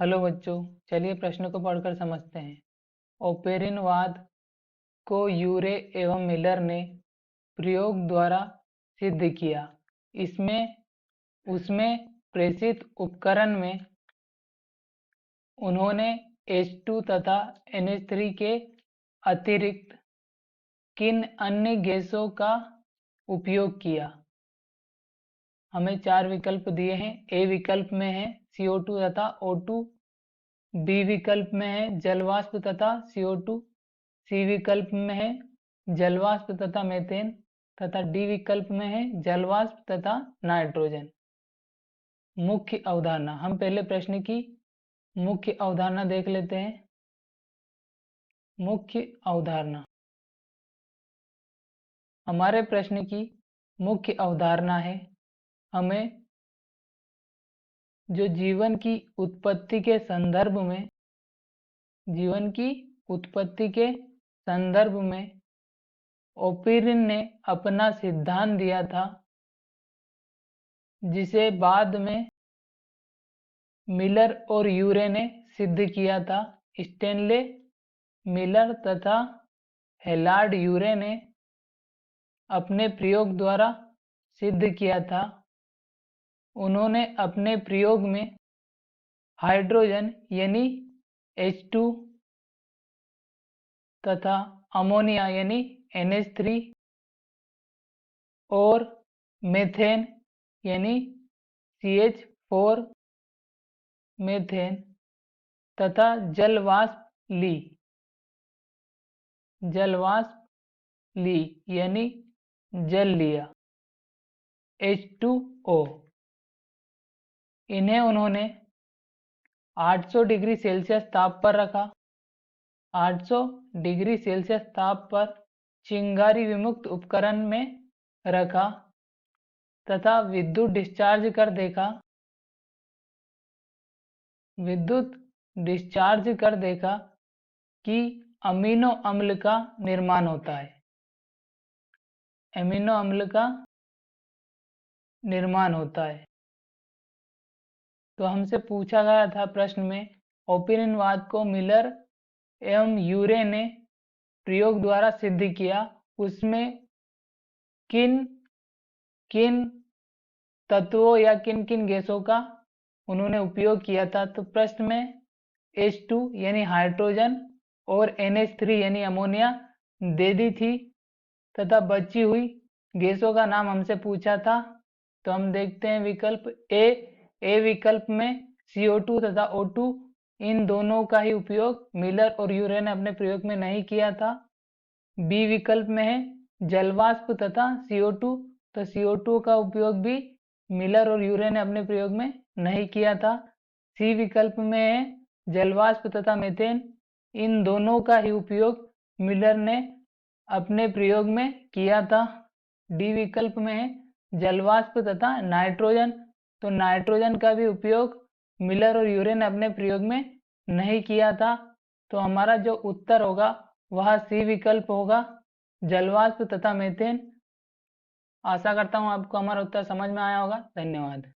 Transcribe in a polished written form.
Hello बच्चों, चलिए प्रश्न को पढ़कर समझते हैं। ओपेरिनवाद को यूरे एवं मिलर ने प्रयोग द्वारा सिद्ध किया। इसमें उसमें प्रेषित उपकरण में उन्होंने H2 तथा NH3 के अतिरिक्त किन अन्य गैसों का उपयोग किया? हमें 4 विकल्प दिए हैं। ए विकल्प में है CO2 तथा O2, बी विकल्प में है जलवाष्प तथा CO2, सी विकल्प में है जलवाष्प तथा मीथेन तथा डी विकल्प में है जलवाष्प तथा नाइट्रोजन। मुख्य अवधारणा, हम पहले प्रश्न की मुख्य अवधारणा देख लेते हैं। मुख्य अवधारणा, हमारे प्रश्न की मुख्य अवधारणा है हमें जो जीवन की उत्पत्ति के संदर्भ में ओपेरिन ने अपना सिद्धांत दिया था, जिसे बाद में मिलर और यूरे ने सिद्ध किया था। स्टेनले मिलर तथा हेलार्ड यूरे ने अपने प्रयोग द्वारा सिद्ध किया था। उन्होंने अपने प्रयोग में हाइड्रोजन यानी H2 तथा अमोनिया यानी NH3 और मीथेन यानी CH4 मीथेन तथा जलवाष्प ली यानी जल लिया H2O। इन्हें उन्होंने 800 डिग्री सेल्सियस ताप पर रखा। 800 डिग्री सेल्सियस ताप पर चिंगारी विमुक्त उपकरण में रखा तथा विद्युत डिस्चार्ज कर देखा कि अमीनो अम्ल का निर्माण होता है। अमीनो अम्ल का निर्माण होता है। तो हमसे पूछा गया था प्रश्न में, ओपेरिनवाद को मिलर एवं यूरे ने प्रयोग द्वारा सिद्ध किया, उसमें किन किन तत्वों या किन किन गैसों का उन्होंने उपयोग किया था? तो प्रश्न में H2 यानी हाइड्रोजन और NH3 यानी अमोनिया दे दी थी तथा बची हुई गैसों का नाम हमसे पूछा था। तो हम देखते हैं विकल्प ए विकल्प में CO2 तथा O2, इन दोनों का ही उपयोग मिलर और यूरे ने अपने प्रयोग में नहीं किया था। बी विकल्प में है जलवाष्प तथा CO2, तो CO2 का उपयोग भी मिलर और यूरे ने अपने प्रयोग में नहीं किया था। सी विकल्प में है जलवाष्प तथा मीथेन, इन दोनों का ही उपयोग मिलर ने अपने प्रयोग में किया था। डी विकल्प में है जलवाष्प तथा नाइट्रोजन, तो नाइट्रोजन का भी उपयोग मिलर और यूरे ने अपने प्रयोग में नहीं किया था। तो हमारा जो उत्तर होगा वह सी विकल्प होगा, जलवाष्प तथा मीथेन। आशा करता हूँ आपको हमारा उत्तर समझ में आया होगा। धन्यवाद।